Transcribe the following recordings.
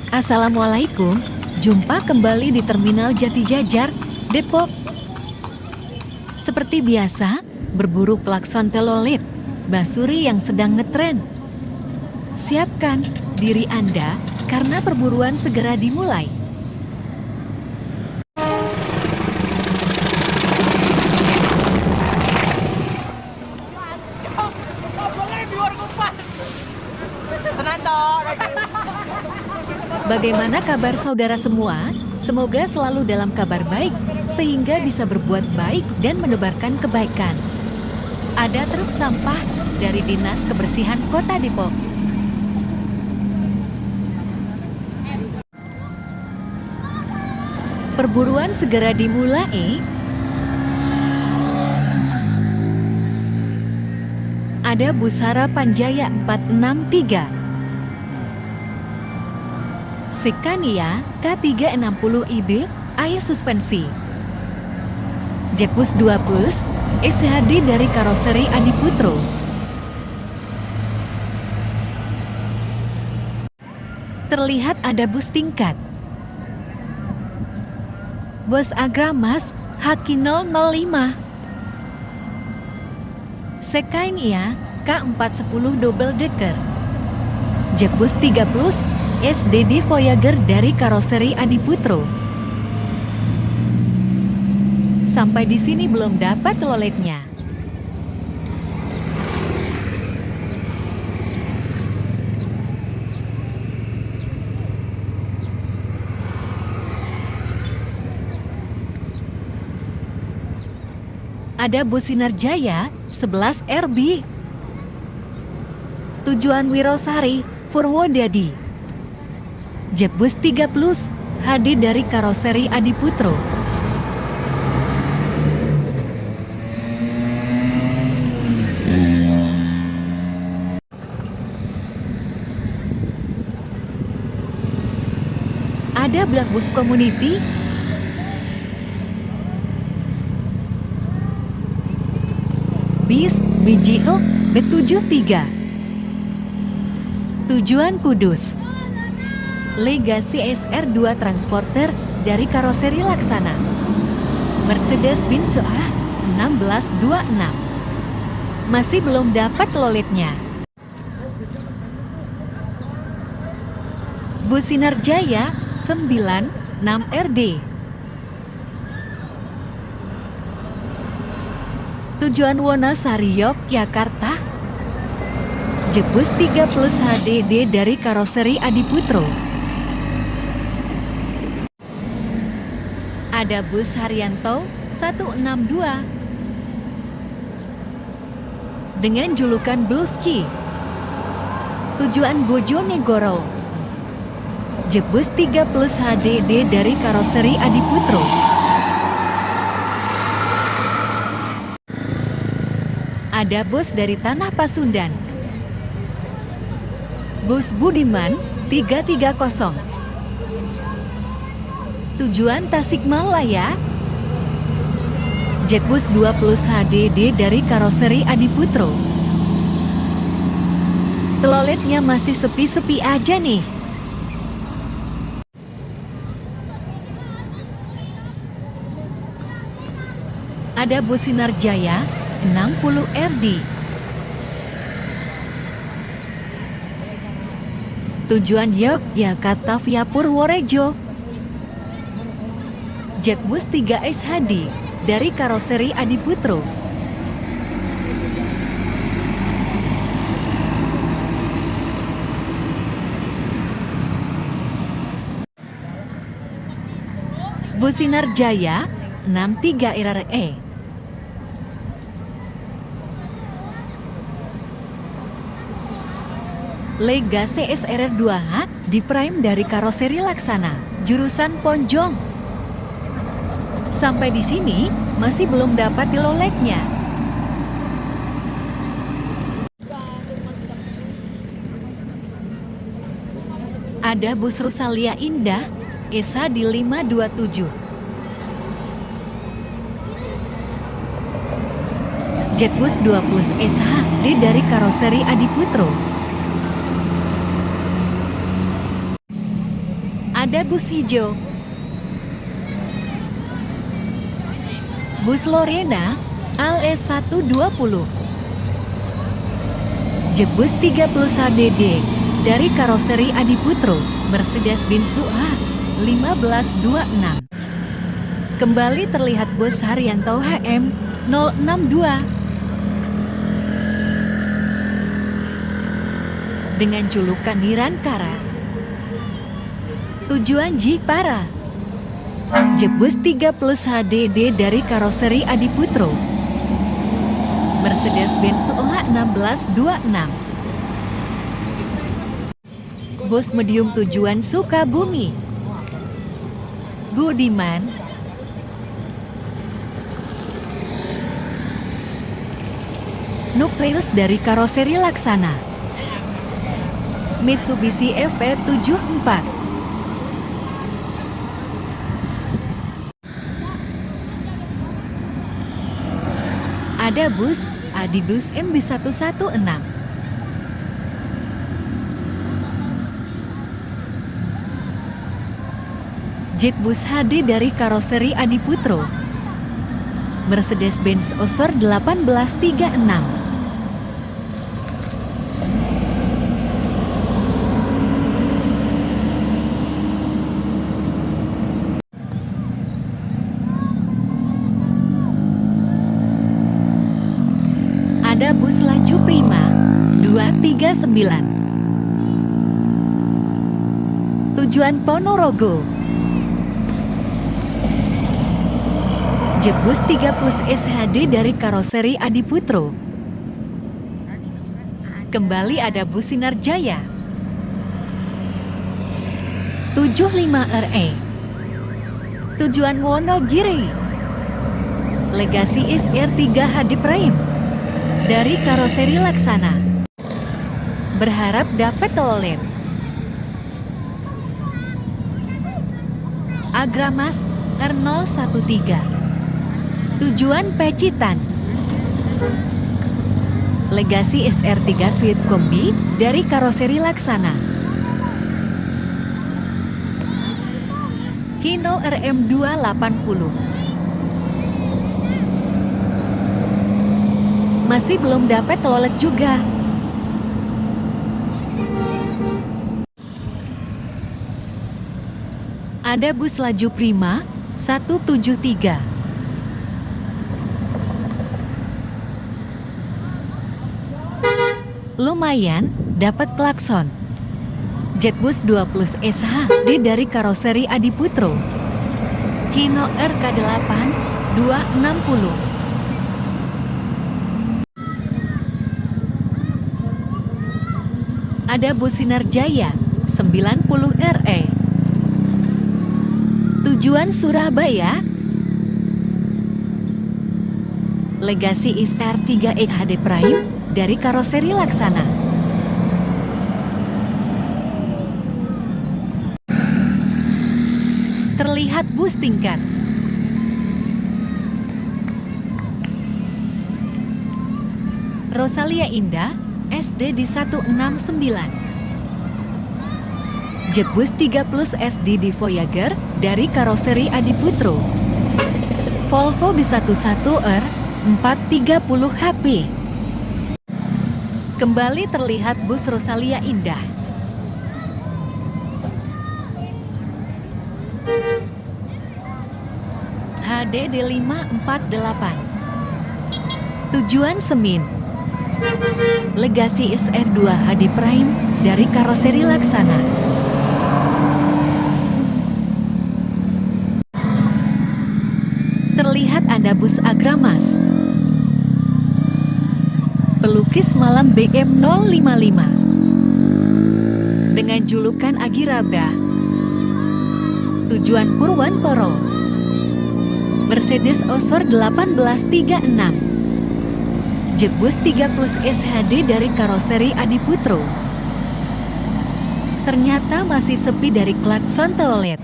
Assalamualaikum, jumpa kembali di Terminal Jatijajar, Depok. Seperti biasa, berburu klakson telolet, basuri yang sedang ngetren. Siapkan diri Anda, karena perburuan segera dimulai. Bagaimana kabar saudara semua? Semoga selalu dalam kabar baik, sehingga bisa berbuat baik dan menebarkan kebaikan. Ada truk sampah dari Dinas Kebersihan Kota Depok. Perburuan segera dimulai. Ada Busara Panjaya 463. Scania K360 air suspensi. Jakbus 2 Plus SHD dari karoseri Adiputro. Terlihat ada bus tingkat. Bus Agramas HQ005. Scania K410 double decker. Jakbus 3 Plus SDD Voyager dari karoseri Adiputro. Sampai di sini belum dapat teloletnya. Ada bus Sinarjaya 11 RB. Tujuan Wirosari, Purwodadi. Jakbus 3 Plus HD dari karoseri Adiputro. Ada Blakbus Community. Bis BGL B73. Tujuan Kudus. Legasi SR2 Transporter dari karoseri Laksana. Mercedes-Benz A1626. Masih belum dapat loletnya. Bus Sinarjaya 96 RD. Tujuan Wonosari Yogyakarta. Jakbus 3 Plus HDD dari karoseri Adiputro. Ada bus Haryanto 162 dengan julukan Bluesky. Tujuan Bojonegoro. Jakbus 3 Plus HDD dari karoseri Adiputro. Ada bus dari Tanah Pasundan. Bus Budiman 330. Tujuan Tasikmalaya. Jakbus 2 Plus HDD dari karoseri Adiputro. Teloletnya masih sepi-sepi aja nih. Ada bus Sinarjaya 60 RD. Tujuan Yogyakarta via Purworejo. Jakbus 3 SHD dari karoseri Adiputro. Bus Sinarjaya 63 RRE. Legasi SRR2H di Prime dari karoseri Laksana, jurusan Ponjong. Sampai di sini masih belum dapat teloletnya. Ada bus Rusalia Indah ESA di 527. Jakbus 2 Plus SHD dari karoseri Adiputro. Ada bus hijau. Bus Lorena LS120. Jetbus 30 HDD dari karoseri Adiputro, Mercedes-Benz A 1526. Kembali terlihat bus Haryanto HM 062 dengan julukan Nirantara. Tujuan Jepara. Jetbus 30 HDD dari karoseri Adiputro, Mercedes-Benz OH 1626. Bus medium tujuan Sukabumi. Budiman. Nukleus dari karoseri Laksana. Mitsubishi FE74. Ada bus Adibus MB116. Jetbus HD dari karoseri Adiputro, Mercedes-Benz Osor 1836. Ada bus laju Prima 239. Tujuan Ponorogo. Jetbus 30 SHD dari karoseri Adiputro. Kembali ada bus Sinar Jaya 75 RE. Tujuan Wonogiri. Legasi SR3 HD Prime dari karoseri Laksana. Berharap dapat toilet. Agramas R013. Tujuan Pacitan. Legasi SR3 Suite Kombi dari karoseri Laksana. Hino RM280. Masih belum dapat toilet juga. Ada bus laju Prima 173. Lumayan, dapat klakson. Jetbus 20 SHD dari karoseri Adiputro. Hino RK8 260. Ada bus Sinar Jaya 90 RE. Tujuan Surabaya. Legasi SR3 HD Prime dari karoseri Laksana. Terlihat bus tingkat. Rosalia Indah SD di 169. Jetbus 30 SD di Voyager dari karoseri Adiputro. Volvo B11R 430 HP. Kembali terlihat bus Rosalia Indah. HDD 548. Tujuan Semin. Legasi SR2 HD Prime dari karoseri Laksana. Terlihat ada bus Agramas. Pelukis malam BM055 dengan julukan Agiraba. Tujuan Purwanporo. Mercedes Osor 1836. Jetbus 30 SHD dari karoseri Adiputro. Ternyata masih sepi dari klakson toilet.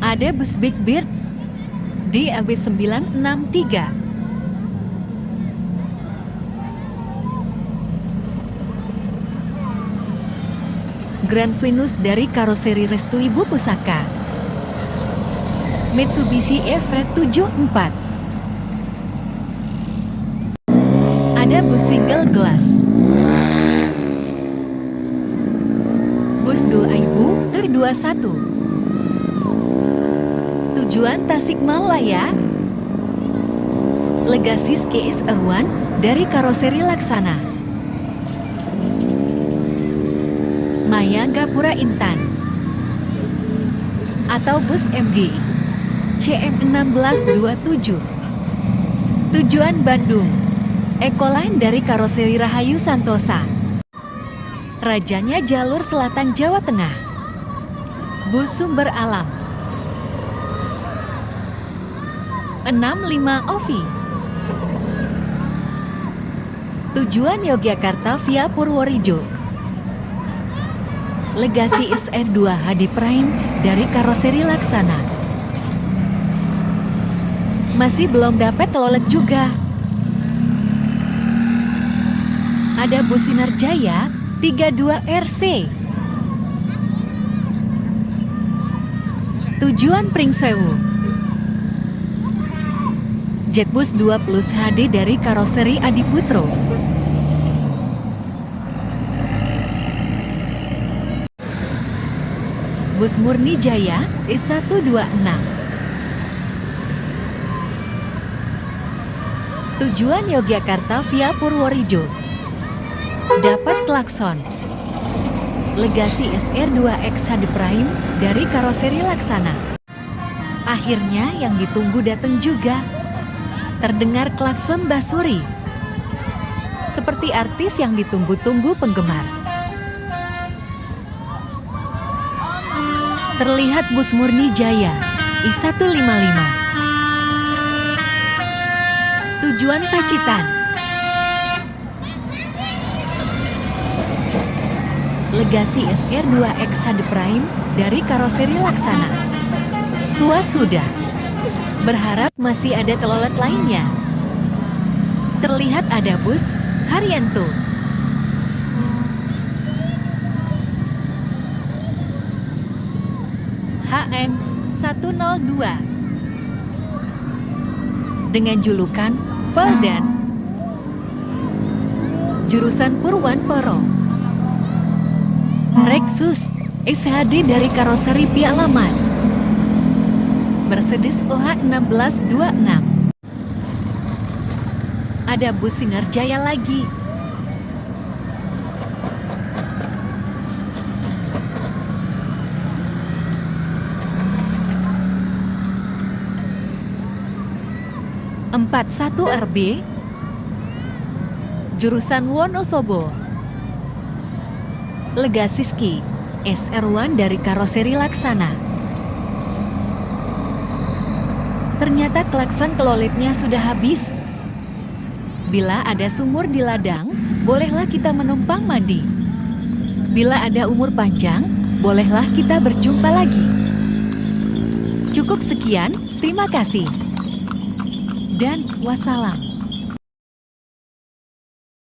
Ada bus Big Bird DAB 963. Grand Venus dari karoseri Restu Ibu Pusaka. Mitsubishi Everet 74. Ada bus single glass. Bus 2000 R21. Tujuan Tasikmalaya. Legasis KS-R1 dari karoseri Laksana. Maya Gapura Intan. Atau bus MG CM1627. Tujuan Bandung. Ekoline dari karoseri Rahayu Santosa. Rajanya jalur selatan Jawa Tengah. Bus Sumber Alam 65 OVI. Tujuan Yogyakarta via Purworejo. Legasi SR2 HD Prime dari karoseri Laksana. Masih belum dapat telolet juga. Ada bus Sinar Jaya 32 RC. Tujuan Pringsewu. Jetbus 2 Plus HD dari karoseri Adiputro. Bus Murni Jaya E126. Tujuan Yogyakarta via Purworejo. Dapat klakson. Legasi SR2X HD Prime dari karoseri Laksana. Akhirnya yang ditunggu datang juga. Terdengar klakson Basuri. Seperti artis yang ditunggu-tunggu penggemar. Terlihat bus Murni Jaya I155. Tujuan Pacitan. Legasi SR2X HD Prime dari karoseri Laksana. Puas sudah. Berharap masih ada telolet lainnya. Terlihat ada bus Haryanto. HM102 dengan julukan Valdan. Jurusan Purwanporo. Rexus SHD dari karoseri Piala Mas. Mercedes OH1626. Ada bus Sinar Jaya lagi. Empat satu RB. Jurusan Wonosobo. Legasiski SR1 dari karoseri Laksana. Ternyata klakson telolitnya sudah habis. Bila ada sumur di ladang, bolehlah kita menumpang mandi. Bila ada umur panjang, bolehlah kita berjumpa lagi. Cukup sekian, terima kasih. Dan wassalam.